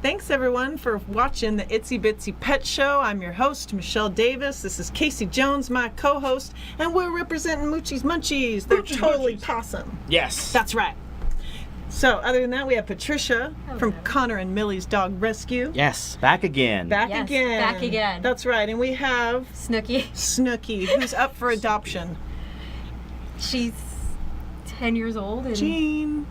thanks everyone for watching the Itsy Bitsy Pet Show. I'm your host, Michelle Davis. This is Casey Jones, my co-host, and we're representing Moochie's Munchies. They're totally possum. Yes. That's right. So, other than that, we have Patricia from Connor and Millie's Dog Rescue. Yes, back again. Back again. That's right. And we have Snooky, who's up for adoption. She's 10 years old. And Jean.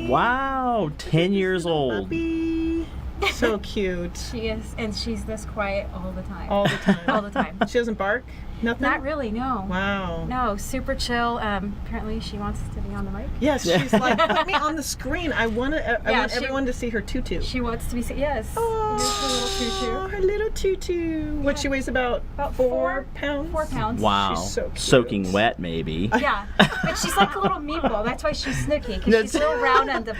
Wow, 10 years old. Puppy. So cute. She is, and she's this quiet all the time. All the time. All the time. She doesn't bark? Nothing? Not really, no. Wow. No, super chill. Apparently she wants to be on the mic. Yes, she's like, put me on the screen. I want everyone to see her tutu. She wants to be yes. Oh, her little tutu. What, she weighs about 4 pounds? 4 pounds. Wow. She's so cute. Soaking wet, maybe. Yeah, but she's like a little meatball. That's why she's Snooky, because she's real round on the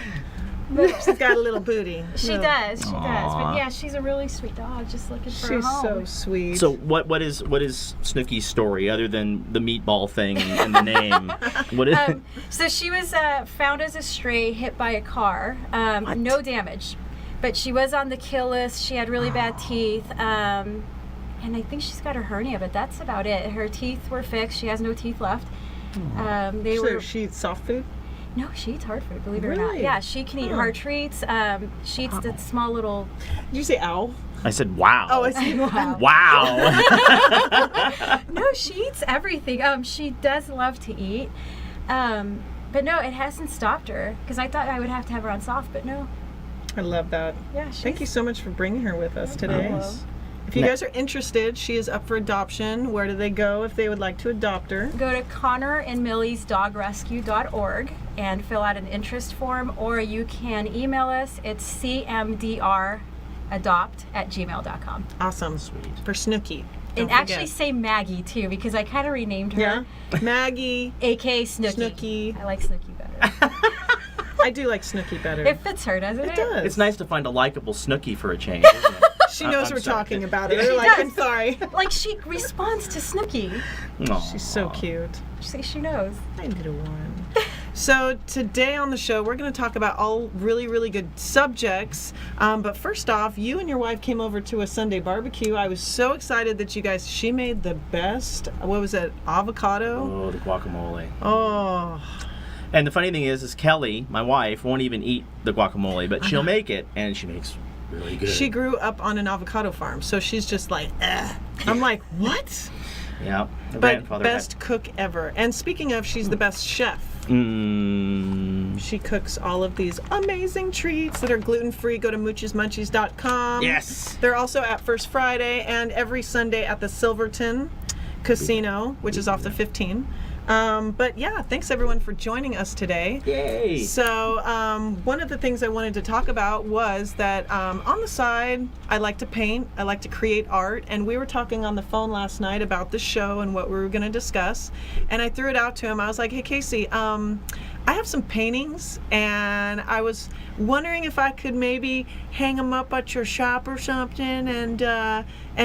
She's got a little booty. She does. But yeah, she's a really sweet dog, just looking for a home. She's so sweet. So what is Snooky's story other than the meatball thing and the name? What is So she was found as a stray, hit by a car. No damage, but she was on the kill list. She had really bad teeth. And I think she's got a hernia, but that's about it. Her teeth were fixed. She has no teeth left. She eats soft food? No, she eats hard food, believe it or Really? not. Yeah, she can eat hard treats. She eats the small little... Did you say ow? I said wow. Oh, I see. Wow. Wow. No, she eats everything. She does love to eat. But no, it hasn't stopped her, because I thought I would have to have her on soft, but no. I love that. Yeah, Thank you so much for bringing her with us today. Nice. If you guys are interested, she is up for adoption. Where do they go if they would like to adopt her? Go to connorandmilliesdogrescue.org and fill out an interest form, or you can email us. It's cmdradopt@gmail.com. Awesome. Sweet. For Snooky. And Don't actually forget. say Maggie too, because I kind of renamed her. Yeah? Maggie. A.K.A. Snooky. Snooky. I like Snooky better. I do like Snooky better. It fits her, doesn't it? It does. It's nice to find a likable Snooky for a change, isn't it? She knows I'm we're sorry. talking about her. She They're like, does. I'm sorry. Like, she responds to Snooky. Aw. She's so cute. She knows. My little one. So today on the show, we're going to talk about all really, really good subjects. But first off, you and your wife came over to a Sunday barbecue. I was so excited that she made the best, what was it, avocado? Oh, the guacamole. Oh. And the funny thing is Kelly, my wife, won't even eat the guacamole, but she'll make it, and she makes really good. She grew up on an avocado farm, so she's just like, eh. I'm like, what? Yeah. Her But grandfather best cook ever. And speaking of, she's the best chef. She cooks all of these amazing treats that are gluten-free. Go to moochismunchies.com. Yes. They're also at First Friday and every Sunday at the Silverton Casino, which is off the 15. But yeah, thanks everyone for joining us today. Yay. So one of the things I wanted to talk about was that on the side, I like to paint, I like to create art, and we were talking on the phone last night about the show and what we were going to discuss, and I threw it out to him. I was like, hey Casey, I have some paintings, and I was wondering if I could maybe hang them up at your shop or something, and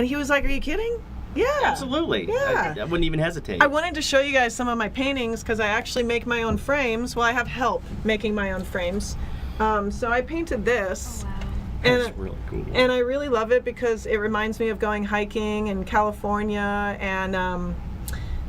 he was like, are you kidding? Yeah. Absolutely. Yeah. I wouldn't even hesitate. I wanted to show you guys some of my paintings because I actually make my own frames. Well, I have help making my own frames. So I painted this. Wow. That's really cool. And I really love it because it reminds me of going hiking in California, and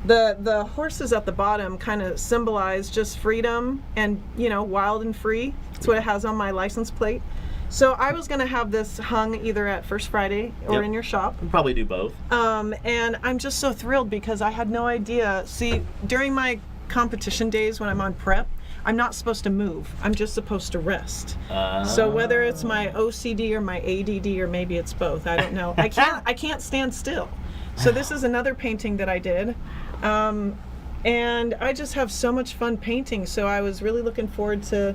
the horses at the bottom kind of symbolize just freedom and, you know, wild and free. That's what it has on my license plate. So I was going to have this hung either at First Friday or in your shop. We'll probably do both. And I'm just so thrilled because I had no idea. See, during my competition days when I'm on prep, I'm not supposed to move. I'm just supposed to rest. So whether it's my OCD or my ADD or maybe it's both, I don't know. I can't stand still. So this is another painting that I did. And I just have so much fun painting. So I was really looking forward to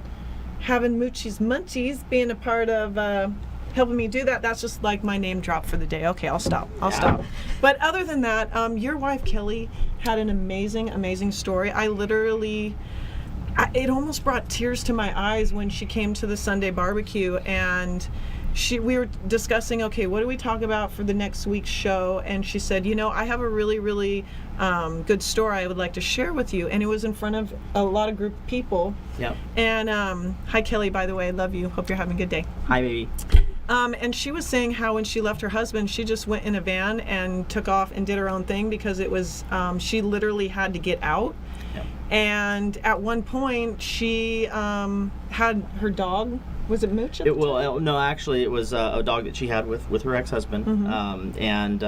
having Moochie's Munchies being a part of helping me do that. That's just like my name drop for the day. Okay, I'll stop. But other than that, your wife Kelly had an amazing story. It almost brought tears to my eyes when she came to the Sunday barbecue, and we were discussing, okay, what do we talk about for the next week's show? And she said, you know, I have a really good story I would like to share with you. And it was in front of a lot of group of people. Yep. And hi Kelly, by the way, I love you. Hope you're having a good day. Hi, baby. And she was saying how when she left her husband, she just went in a van and took off and did her own thing because it was, she literally had to get out. Yep. And at one point, she had her dog. Was it Mooch? No, actually, it was a dog that she had with her ex-husband, and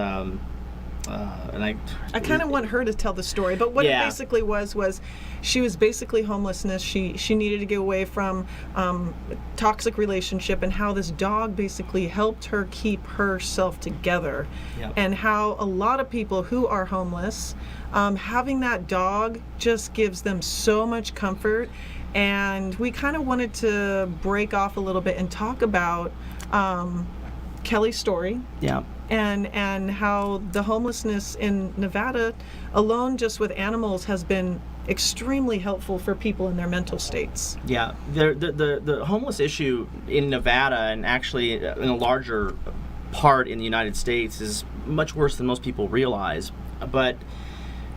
I kind of want her to tell the story, but what it basically was she was basically homelessness. She needed to get away from a toxic relationship, and how this dog basically helped her keep herself together. Yep. And how a lot of people who are homeless, having that dog just gives them so much comfort. And we kind of wanted to break off a little bit and talk about Kelly's story. Yeah. And how the homelessness in Nevada alone just with animals has been extremely helpful for people in their mental states. Yeah, the homeless issue in Nevada, and actually in a larger part in the United States, is much worse than most people realize. But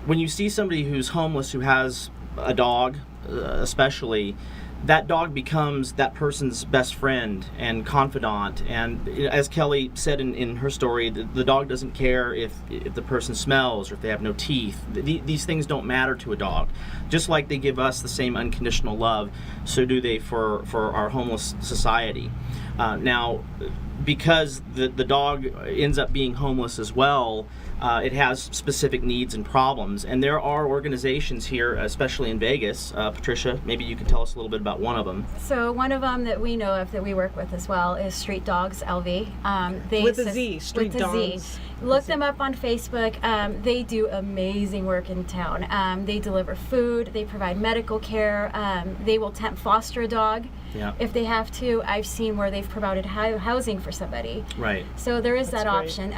when you see somebody who's homeless who has a dog, especially, that dog becomes that person's best friend and confidant. And as Kelly said in her story, the dog doesn't care if the person smells or if they have no teeth. These things don't matter to a dog. Just like they give us the same unconditional love, so do they for our homeless society. Now, because the dog ends up being homeless as well, it has specific needs and problems, and there are organizations here, especially in Vegas. Patricia, maybe you can tell us a little bit about one of them. So one of them that we know of that we work with as well is Street Dogs LV. With a Z, Street Dogs. Look them up on Facebook. They do amazing work in town. They deliver food, they provide medical care, they will temp foster a dog. Yeah. If they have to. I've seen where they've provided housing for somebody. Right. So there is That's that great. option.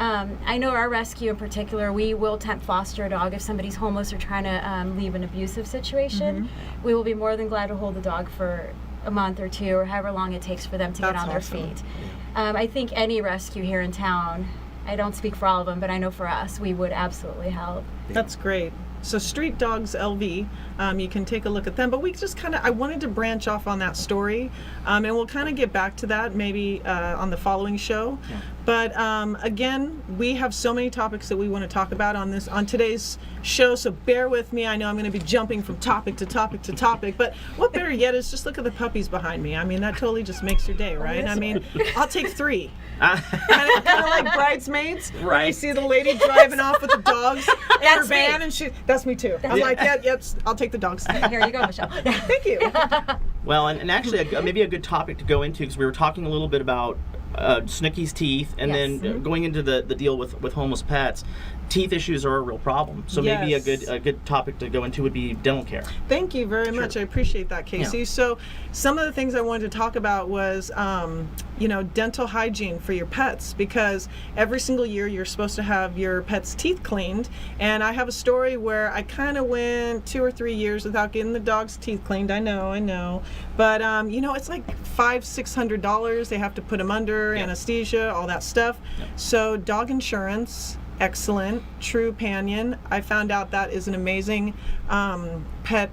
I know our rescue in particular, we will temp foster a dog if somebody's homeless or trying to leave an abusive situation. We will be more than glad to hold the dog for a month or two or however long it takes for them to get That's on their awesome. feet. I think any rescue here in town, I don't speak for all of them, but I know for us, we would absolutely help. That's great. So Street Dogs LV, you can take a look at them. But we just I wanted to branch off on that story, and we'll kind of get back to that maybe on the following show. Yeah. But again, we have so many topics that we want to talk about on today's show, so bear with me. I know I'm going to be jumping from topic to topic to topic, but what better yet is just look at the puppies behind me. I mean, that totally just makes your day, right? I mean, I'll take 3. kind of like Bridesmaids. When you Right. see the lady driving off with the dogs in her That's me. van, and that's me too. I'm like, yep, I'll take the dogs. Here you go, Michelle. Thank you. Well, and actually, maybe a good topic to go into, because we were talking a little bit about Snooki's teeth, and Yes. then going into the deal with homeless pets. Teeth issues are a real problem. So maybe Yes. a good topic to go into would be dental care. Thank you very much. I appreciate that, Casey. Yeah. So some of the things I wanted to talk about was, dental hygiene for your pets, because every single year you're supposed to have your pet's teeth cleaned. And I have a story where I kind of went 2 or 3 years without getting the dog's teeth cleaned. I know. But, it's like $500-600. They have to put them under, anesthesia, all that stuff. Yep. So dog insurance, excellent. True Panion, I found out that is an amazing pet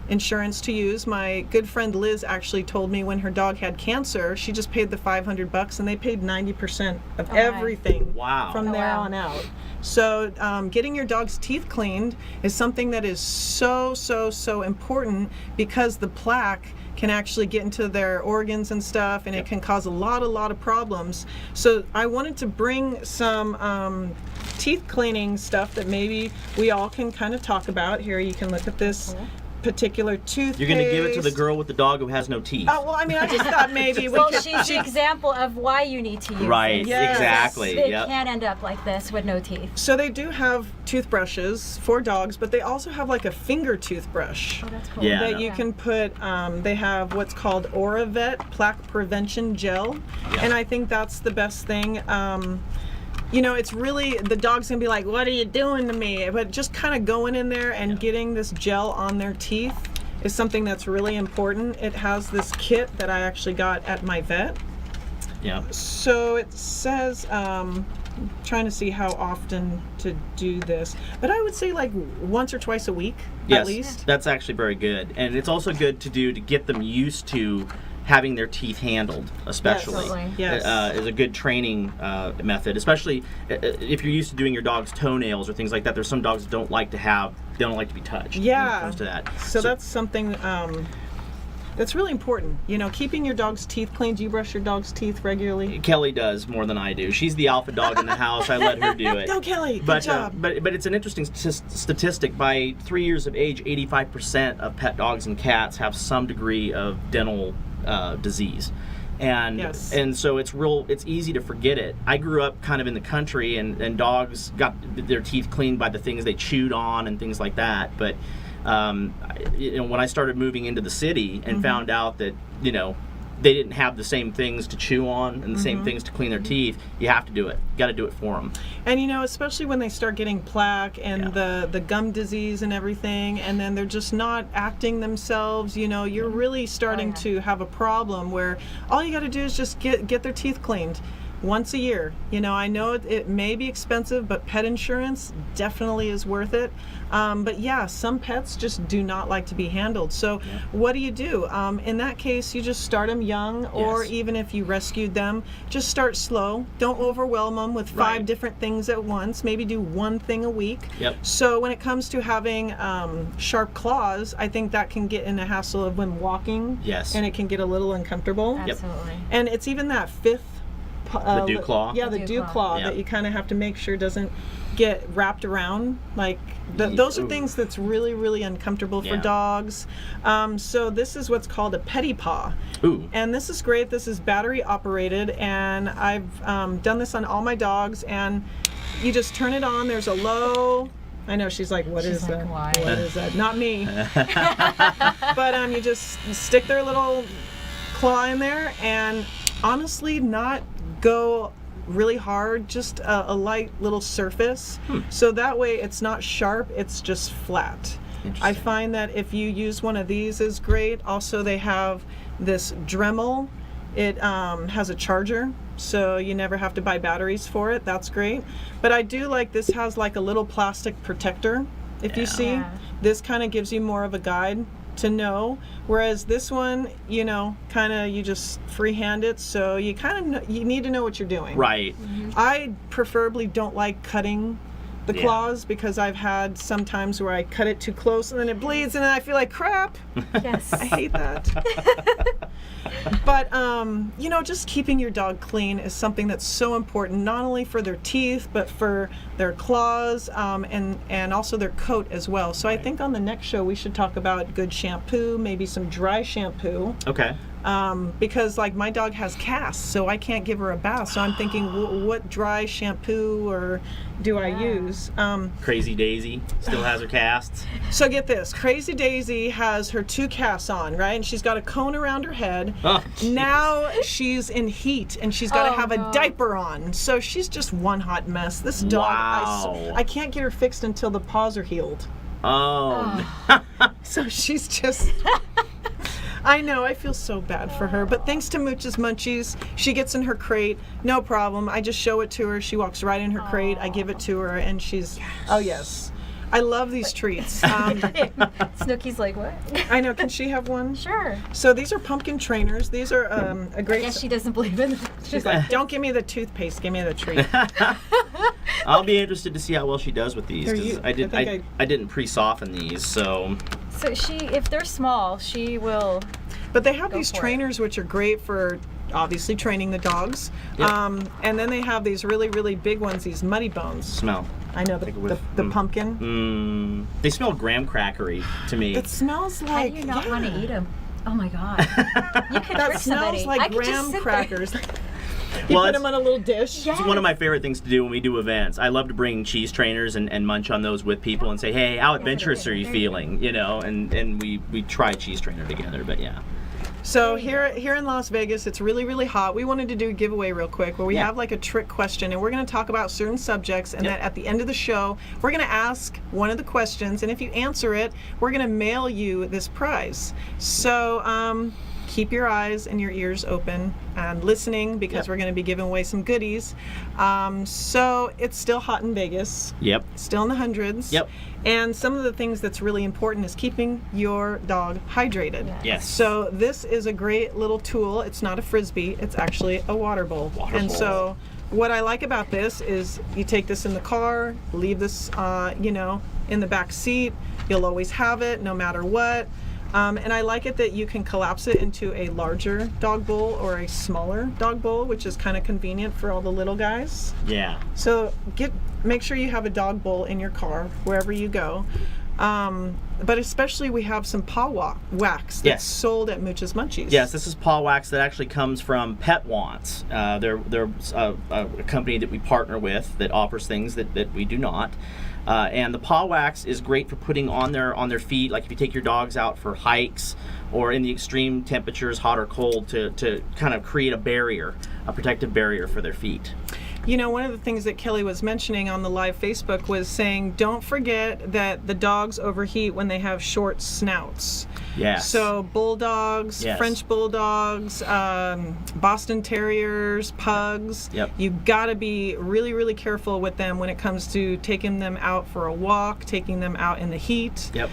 insurance to use. My good friend Liz actually told me when her dog had cancer, she just paid the $500 and they paid 90% of everything Wow. from there on out. So getting your dog's teeth cleaned is something that is so important, because the plaque can actually get into their organs and stuff, and it can cause a lot of problems. So I wanted to bring some teeth cleaning stuff that maybe we all can kind of talk about. Here, you can look at this particular toothpaste. You're going to give it to the girl with the dog who has no teeth. Oh, well, I mean, I just thought maybe we Well, could... she's the example of why you need to use Right, it. Yes. exactly. They Yep. can end up like this with no teeth. So they do have toothbrushes for dogs, but they also have like a finger toothbrush. Oh, that's cool. Yeah. That you can put, they have what's called Oravet plaque prevention gel, Yeah. and I think that's the best thing. It's really, the dog's gonna be like, what are you doing to me? But just kind of going in there and getting this gel on their teeth is something that's really important. It has this kit that I actually got at my vet. Yeah. So it says, trying to see how often to do this, but I would say like once or twice a week Yes, at least. that's actually very good. And it's also good to do to get them used to having their teeth handled, especially, Absolutely. Yes. is a good training method. Especially if you're used to doing your dog's toenails or things like that. There's some dogs that don't like to be touched. Yeah. When it comes to that. So that's something that's really important. You know, keeping your dog's teeth clean. Do you brush your dog's teeth regularly? Kelly does more than I do. She's the alpha dog in the house. I let her do it. Go, Kelly. Good But, job. but it's an interesting statistic. By 3 years of age, 85% of pet dogs and cats have some degree of dental disease. And Yes. and so it's easy to forget it. I grew up kind of in the country, and dogs got their teeth cleaned by the things they chewed on and things like that. But when I started moving into the city and found out that they didn't have the same things to chew on and the same things to clean their teeth, you have to do it. You got to do it for them. And especially when they start getting plaque and the gum disease and everything, and then they're just not acting themselves, you're really starting to have a problem where all you got to do is just get their teeth cleaned once a year. I know it may be expensive, but pet insurance definitely is worth it. But yeah, some pets just do not like to be handled. So what do? In that case, you just start them young, or even if you rescued them, just start slow. Don't overwhelm them with 5 different things at once. Maybe do one thing a week. Yep. So when it comes to having sharp claws, I think that can get in a hassle of when walking. Yes. And it can get a little uncomfortable. Absolutely. And it's even that 5th The dew claw? Yeah, the dew claw that you kind of have to make sure doesn't get wrapped around. Like those are things that's really, really uncomfortable for dogs. So this is what's called a petty paw. Ooh. And this is great. This is battery operated, and I've done this on all my dogs. And you just turn it on. There's a low. I know she's like, what is like, that? why? What is that? Not me. But you just stick their little claw in there, and honestly, not go really hard, just a light little surface. So that way it's not sharp, it's just flat. I find that if you use one of these is great. Also, they have this Dremel. It has a charger, so you never have to buy batteries for it. That's great. But I do like this has like a little plastic protector. If you see, this kind of gives you more of a guide to know, whereas this one, kind of you just freehand it, so you kind of you need to know what you're doing. Right. I preferably don't like cutting the claws, because I've had some times where I cut it too close and then it bleeds and then I feel like crap. Yes. I hate that. But just keeping your dog clean is something that's so important, not only for their teeth but for their claws, and also their coat as well. So I think on the next show we should talk about good shampoo, maybe some dry shampoo. Okay. Because like my dog has casts, so I can't give her a bath. So I'm thinking, what dry shampoo or do I use? Crazy Daisy still has her casts. So get this, Crazy Daisy has her 2 casts on, right? And she's got a cone around her head. Oh, Now she's in heat and she's got to have no. a diaper on. So she's just one hot mess. This dog, Wow. I can't get her fixed until the paws are healed. Oh. So she's just... I know, I feel so bad for her, but thanks to Mooch's Munchies, she gets in her crate, no problem. I just show it to her, she walks right in her crate, I give it to her, and she's, oh yes. I love these treats. Snooki's like, what? I know, can she have one? Sure. So these are pumpkin trainers. These are a I great... guess she doesn't believe in them. She's like, don't give me the toothpaste, give me the treat. I'll be interested to see how well she does with these. Here, 'Cause you- I didn't pre-soften these, so So if they're small, she will. But they have Go these for it. trainers which are great for obviously training the dogs. Yep. And then they have these really, really big ones, these muddy bones. smell. I know, Take a whiff. the pumpkin. They smell graham crackery to me. It smells How like... do you not want to yeah. eat them? Oh my god. You could That trick somebody. smells like I could just graham sit there. crackers. You Well, put it's- them on a little dish. Yeah. It's one of my favorite things to do when we do events. I love to bring cheese trainers and munch on those with people and say, hey, how adventurous are you feeling? And we try cheese trainer together, but yeah. So here in Las Vegas, it's really, really hot. We wanted to do a giveaway real quick where we Yeah. have like a trick question, and we're going to talk about certain subjects, and Yep. that at the end of the show, we're going to ask one of the questions, and if you answer it, we're going to mail you this prize. So keep your eyes and your ears open and listening, because we're going to be giving away some goodies. So it's still hot in Vegas. Yep. Still in the hundreds. Yep. And some of the things that's really important is keeping your dog hydrated. Yes. So this is a great little tool. It's not a Frisbee. It's actually a water bowl. And so what I like about this is you take this in the car, leave this, in the back seat. You'll always have it no matter what. And I like it that you can collapse it into a larger dog bowl or a smaller dog bowl, which is kind of convenient for all the little guys. Yeah. So make sure you have a dog bowl in your car wherever you go. But especially we have some paw wax that's sold at Mooch's Munchies. Yes, this is paw wax that actually comes from Pet Wants. They're a company that we partner with that offers things that we do not. And the paw wax is great for putting on their feet, like if you take your dogs out for hikes or in the extreme temperatures, hot or cold, to kind of create a barrier, a protective barrier for their feet. One of the things that Kelly was mentioning on the live Facebook was saying, don't forget that the dogs overheat when they have short snouts. Yes. So bulldogs, French bulldogs, Boston Terriers, pugs. Yep. You got to be really, really careful with them when it comes to taking them out for a walk, taking them out in the heat. Yep.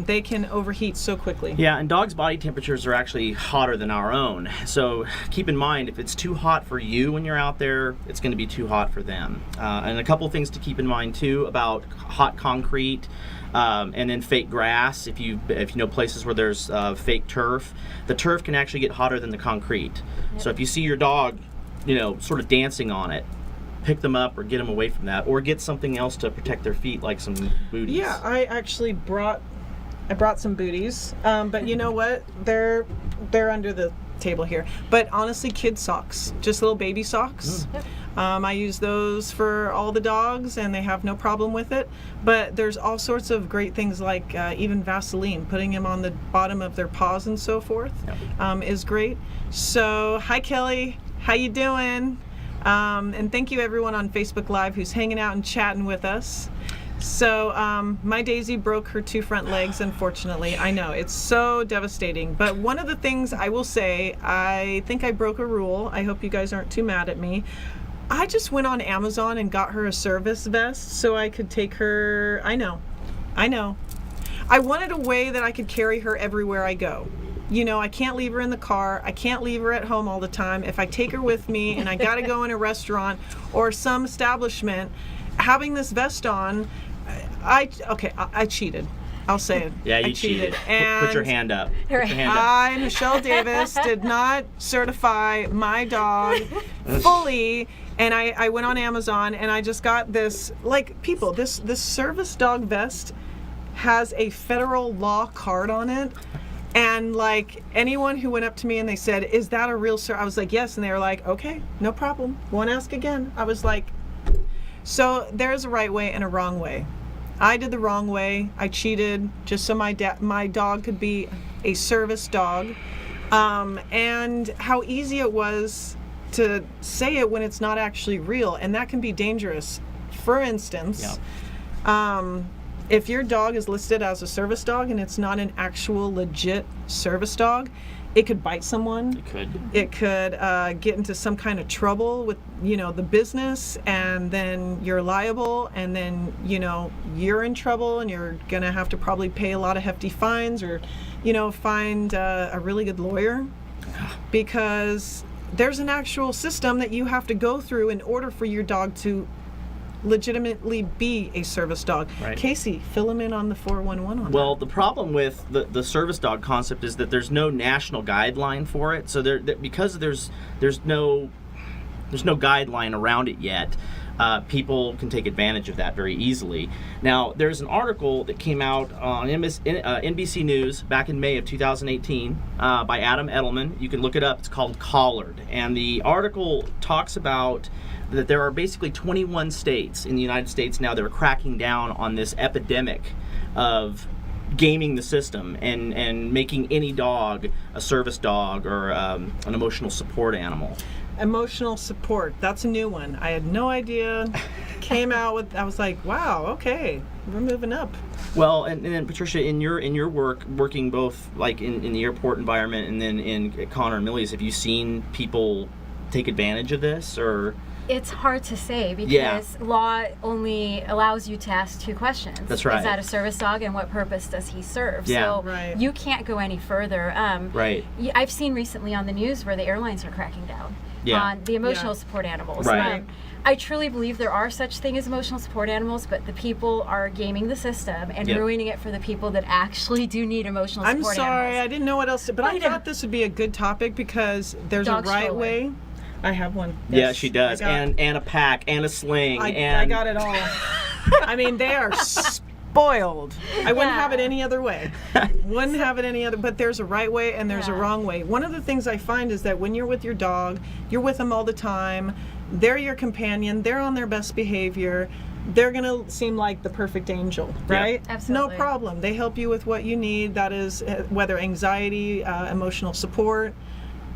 They can overheat so quickly. Yeah, and dogs' body temperatures are actually hotter than our own. So keep in mind, if it's too hot for you when you're out there, it's going to be too hot for them. And a couple things to keep in mind too about hot concrete and then fake grass. If you know places where there's fake turf, the turf can actually get hotter than the concrete. Yep. So if you see your dog, sort of dancing on it, pick them up or get them away from that, or get something else to protect their feet, like some booties. Yeah, I actually brought some booties, but you know what? They're under the table here. But honestly, kid socks, just little baby socks. I use those for all the dogs, and they have no problem with it. But there's all sorts of great things like even Vaseline, putting them on the bottom of their paws and so forth, is great. So, hi Kelly, how you doing? And thank you everyone on Facebook Live who's hanging out and chatting with us. So my Daisy broke her 2 front legs, unfortunately. I know, it's so devastating. But one of the things I will say, I think I broke a rule. I hope you guys aren't too mad at me. I just went on Amazon and got her a service vest so I could take her. I know. I wanted a way that I could carry her everywhere I go. I can't leave her in the car. I can't leave her at home all the time. If I take her with me and I got to go in a restaurant or some establishment, having this vest on, I cheated. I'll say it. Yeah, you cheated. And put your hand up. I, Michelle Davis, did not certify my dog fully, and I went on Amazon and I just got this. Like, people, this service dog vest has a federal law card on it. And like anyone who went up to me and they said, "Is that a real I was like, "Yes." And they were like, "Okay, no problem. Won't ask again." I was like, so there's a right way and a wrong way. I did the wrong way. I cheated just so my dog could be a service dog. And how easy it was to say it when it's not actually real, and that can be dangerous. For instance, if your dog is listed as a service dog and it's not an actual legit service dog, it could bite someone. It could get into some kind of trouble with, the business, and then you're liable, and then, you're in trouble, and you're going to have to probably pay a lot of hefty fines, or, find a really good lawyer, because there's an actual system that you have to go through in order for your dog to legitimately be a service dog. Right. Casey, fill him in on the 411 on Well, that. the problem with the service dog concept is that there's no national guideline for it. So because there's no guideline around it yet, people can take advantage of that very easily. Now, there's an article that came out on NBC News back in May of 2018 by Adam Edelman. You can look it up. It's called Collared. And the article talks about that there are basically 21 states in the United States now that are cracking down on this epidemic of gaming the system and making any dog a service dog or an emotional support animal. Emotional support, that's a new one. I had no idea. Came out with, I was like, wow, okay, we're moving up. Well, and then Patricia, in your working both like in the airport environment and then in Connor and Millie's, have you seen people take advantage of this, or? It's hard to say because law only allows you to ask 2 questions. That's right. Is that a service dog, and what purpose does he serve? Yeah. So you can't go any further. Right. I've seen recently on the news where the airlines are cracking down on the emotional support animals. Right. I truly believe there are such thing as emotional support animals, but the people are gaming the system and ruining it for the people that actually do need emotional support animals. I'm sorry, I didn't know what else to, but I thought this would be a good topic because there's Dog a right stroller. way. I have one. Yeah, Yes, she does, and a pack, and a sling, and I got it all. I mean, they are spoiled. I wouldn't have it any other way. Wouldn't have it any other. But there's a right way and there's a wrong way. One of the things I find is that when you're with your dog, you're with them all the time. They're your companion. They're on their best behavior. They're gonna seem like the perfect angel, right? Absolutely. No problem. They help you with what you need. That is whether anxiety, emotional support.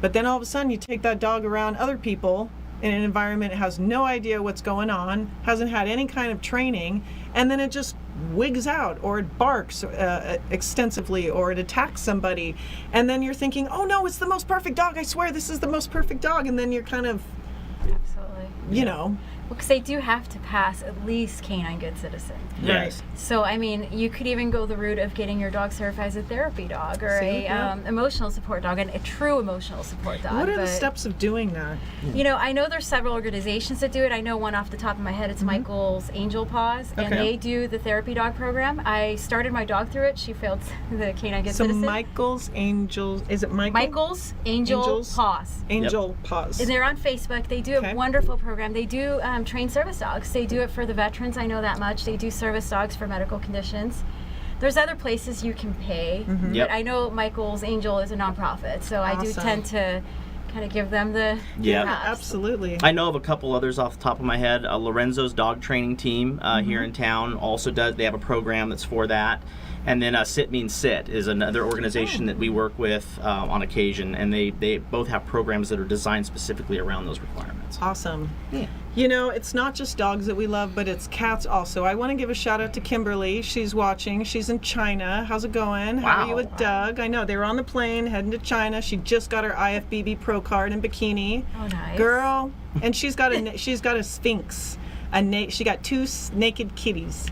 But then all of a sudden you take that dog around other people in an environment it has no idea what's going on, hasn't had any kind of training, and then it just wigs out, or it barks extensively, or it attacks somebody. And then you're thinking, oh no, it's the most perfect dog. I swear this is the most perfect dog. And then you're kind of, Absolutely. you know. Because they do have to pass at least canine good citizen. Yes. So, I mean, you could even go the route of getting your dog certified as a therapy dog or emotional support dog, and a true emotional support dog. What are the steps of doing that? You know, I know there's several organizations that do it. I know one off the top of my head. It's Michael's Angel Paws, and they do the therapy dog program. I started my dog through it. She failed the canine good citizen. So Michael's Angels, is it Michael? Michael's Angel Paws. Angel Paws. And they're on Facebook. They do a wonderful program. They do train service dogs. They do it for the veterans. I know that much. They do service dogs for medical conditions. There's other places you can pay, but I know Michael's Angel is a nonprofit, so I do tend to kind of give them the props. Absolutely. I know of a couple others off the top of my head. Lorenzo's dog training team here in town also does. They have a program that's for that. And then Sit Means Sit is another organization that we work with on occasion, and they both have programs that are designed specifically around those requirements. Awesome. Yeah. You know, it's not just dogs that we love, but it's cats also. I want to give a shout out to Kimberly. She's watching. She's in China. How's it going? How are you with Doug? I know they were on the plane heading to China. She just got her IFBB Pro card in bikini. Oh, nice. Girl. And she's got a Sphinx. She got 2 naked kitties.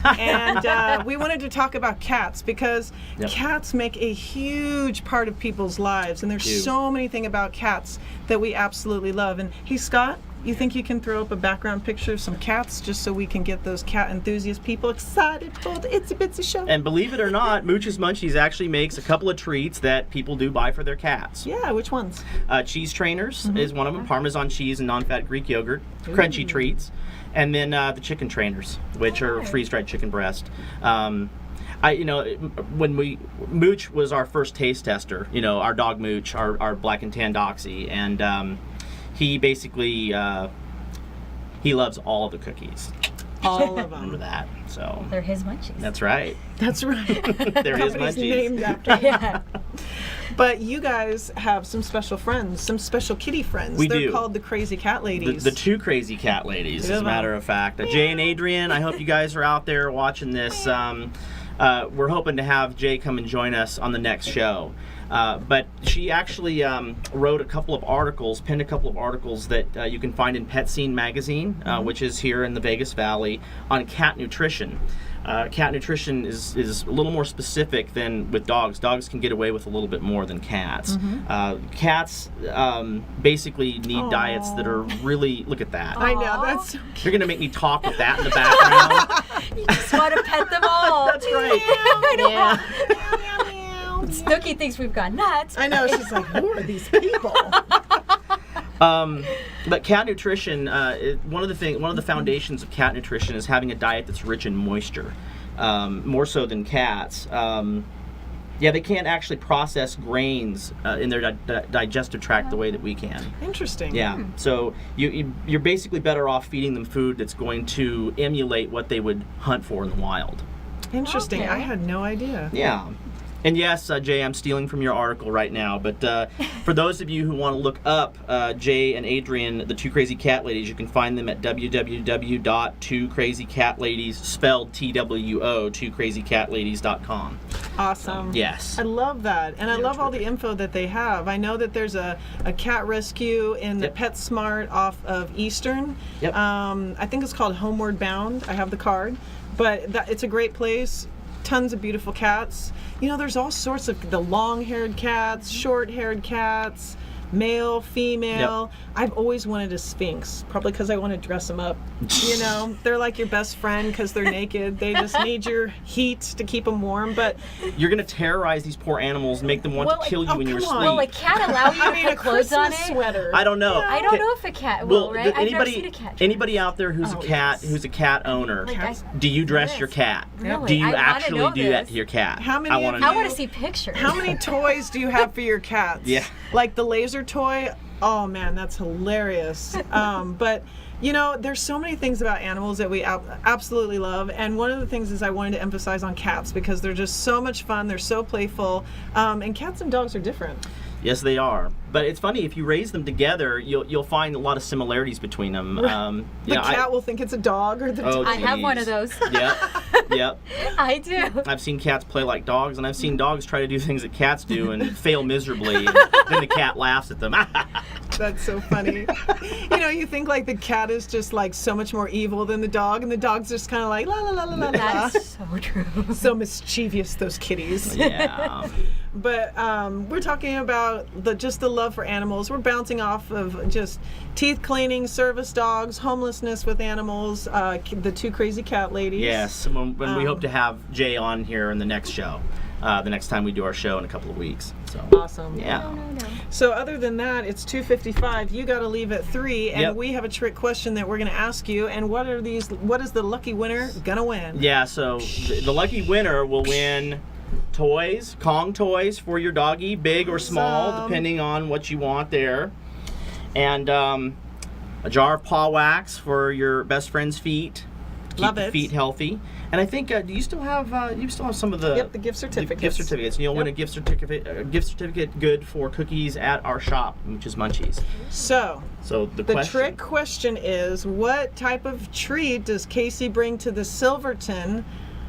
And we wanted to talk about cats because cats make a huge part of people's lives, and there's so many things about cats that we absolutely love. And hey, Scott, you think you can throw up a background picture of some cats just so we can get those cat enthusiast people excited for the Itsy Bitsy show? And believe it or not, Mooch's Munchies actually makes a couple of treats that people do buy for their cats. Yeah, which ones? Cheese Trainers is one of them. Parmesan cheese and non-fat Greek yogurt. Crunchy treats. And then the chicken trainers, which are freeze-dried chicken breast. When Mooch was our first taste tester, our dog Mooch, our black and tan Doxy, and he basically he loves all of the cookies. All of them. Remember that. So They're his munchies. that's right. That's right. They're his Company's munchies. named after. Yeah. But you guys have some special friends, some special kitty friends. We They're do. called the Crazy Cat Ladies. The 2 crazy cat ladies, as a matter of fact. Jay and Adrian, I hope you guys are out there watching this. We're hoping to have Jay come and join us on the next show. But she actually wrote a couple of articles, penned a couple of articles that you can find in Pet Scene magazine, which is here in the Vegas Valley, on cat nutrition. Cat nutrition is a little more specific than with dogs. Dogs can get away with a little bit more than cats. Cats basically need diets that are really, look at that. I know, that's so You're going to make me talk with that in the background. You just want to pet them all. That's right. I know. Snooki thinks we've gone nuts. I know, she's like, who are these people? But cat nutrition, one of the foundations of cat nutrition is having a diet that's rich in moisture, more so than cats. They can't actually process grains in their digestive tract the way that we can. Interesting. Yeah, so you're basically better off feeding them food that's going to emulate what they would hunt for in the wild. Interesting. Okay. I had no idea. Yeah. And yes, Jay, I'm stealing from your article right now, but for those of you who want to look up Jay and Adrian, the Two Crazy Cat Ladies, you can find them at www.twocrazycatladies, spelled T-W-O, twocrazycatladies.com. Awesome. Yes. I love that. And I love all the info that they have. I know that there's a cat rescue in the PetSmart off of Eastern. Yep. I think it's called Homeward Bound. I have the card. But it's a great place. Tons of beautiful cats. You know, there's all sorts of the long-haired cats, short-haired cats, male, female. Yep. I've always wanted a Sphinx, probably because I want to dress them up. You know, they're like your best friend because they're naked. They just need your heat to keep them warm. But you're going to terrorize these poor animals, make them want to kill you in your sleep. Will a cat allow you to put clothes on it? Sweater. I don't know. I don't know if a cat will, right? I've never seen a cat. Anybody out there who's a cat owner, do you dress your cat? Really? Do you I actually do that to your cat? How many? I want to see pictures. How many toys do you have for your cats? Yeah. Like the laser toy. Oh man, that's hilarious. But you know, there's so many things about animals that we absolutely love, and one of the things is I wanted to emphasize on cats because they're just so much fun. They're so playful, and cats and dogs are different. Yes, they are. But it's funny, if you raise them together, you'll find a lot of similarities between them. The cat will think it's a dog, or the dog. I have one of those. Yep. I do. I've seen cats play like dogs, and I've seen dogs try to do things that cats do and fail miserably. And then the cat laughs at them. That's so funny. You know, you think like the cat is just like so much more evil than the dog, and the dog's just kind of like la la la la la. That's so true. So mischievous, those kitties. Yeah. But we're talking about just the love for animals. We're bouncing off of just teeth cleaning, service dogs, homelessness with animals, the Two Crazy Cat Ladies. Yes, when we hope to have Jay on here in the next show, the next time we do our show in a couple of weeks. So awesome. Yeah. No. So other than that, it's 2:55. You got to leave at 3, and we have a trick question that we're going to ask you. And what is the lucky winner gonna win? Yeah. So the lucky winner will win toys, Kong toys for your doggy, big or small, depending on what you want there, and a jar of paw wax for your best friend's feet. Keep the feet healthy. And I think do you still have some of the the gift certificates. Gift certificates. You'll win a gift certificate good for cookies at our shop, which is Munchies. So the question, trick question is, what type of treat does Casey bring to the Silverton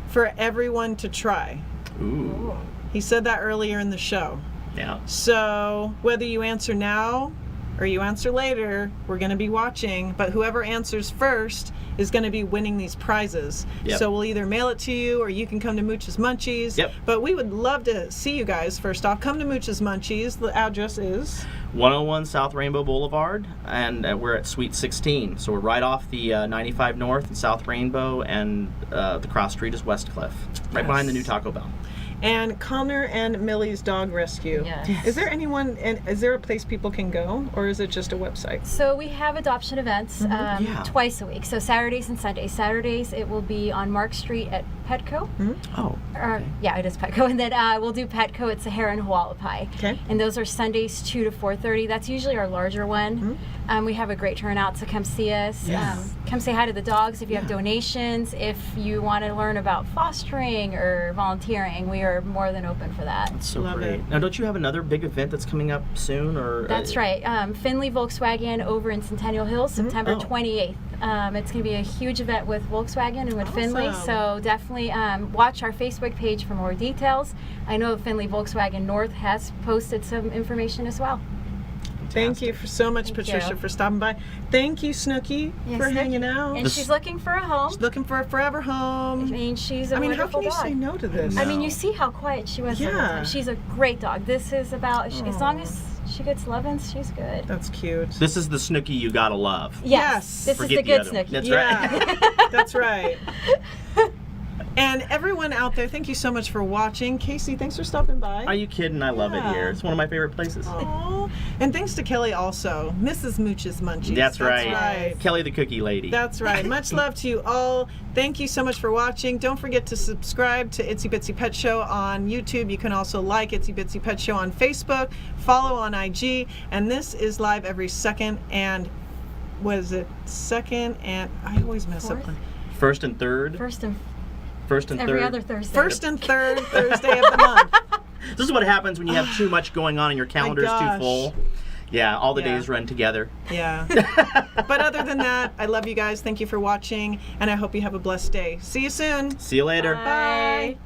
for everyone to try? Ooh. He said that earlier in the show. Yeah. So whether you answer now or you answer later, we're going to be watching, but whoever answers first is going to be winning these prizes. Yep. So we'll either mail it to you or you can come to Mooch's Munchies. Yep. But we would love to see you guys first off. Come to Mooch's Munchies. The address is 101 South Rainbow Boulevard, and we're at Suite 16. So we're right off the 95 North and South Rainbow, and the cross street is Westcliff, right behind the new Taco Bell. And Connor and Millie's Dog Rescue. Yes. Is there is there a place people can go, or is it just a website? So we have adoption events twice a week. So Saturdays and Sundays. Saturdays it will be on Mark Street at Petco. Oh. Okay. Yeah, it is Petco. And then we'll do Petco at Sahara and Hualapai. Okay. And those are Sundays 2 to 4:30. That's usually our larger one. We have a great turnout, so come see us. Yes. Come say hi to the dogs if you have donations. If you want to learn about fostering or volunteering, we are more than open for that. That's so Love great. it. Now, don't you have another big event that's coming up soon? Or That's right. Finley Volkswagen over in Centennial Hills, September 28th. It's going to be a huge event with Volkswagen and with Finley, so definitely watch our Facebook page for more details. I know Finley Volkswagen North has posted some information as well. Thank you so much, Thank Patricia, you. for stopping by. Thank you, Snooki, Yes, for Snooki. hanging out. And she's looking for a home. She's looking for a forever home. I mean, she's a how wonderful can you dog. say no to this? I mean, you see how quiet she was the whole Yeah. time. She's a great dog. This is about, as long as she gets lovins, she's good. That's cute. This is the Snooki you gotta love. Yes. This Forget is the good other one. Snooki. That's Yeah, right. that's right. And everyone out there, thank you so much for watching. Casey, thanks for stopping by. Are you kidding? I love it Yeah. here. It's one of my favorite places. Aw. And thanks to Kelly also, Mrs. Mooch's Munchies. That's right. right. Kelly the Cookie Lady. That's right. Much love to you all. Thank you so much for watching. Don't forget to subscribe to Itsy Bitsy Pet Show on YouTube. You can also like Itsy Bitsy Pet Show on Facebook, follow on IG, and this is live every second and I always mess up. First and third. First and First and every third. other Thursday. First and third Thursday of the month. This is what happens when you have too much going on and your calendar's too gosh. full. Yeah, all the Yeah. days run together. Yeah. But other than that, I love you guys. Thank you for watching, and I hope you have a blessed day. See you soon. See you later. Bye. Bye.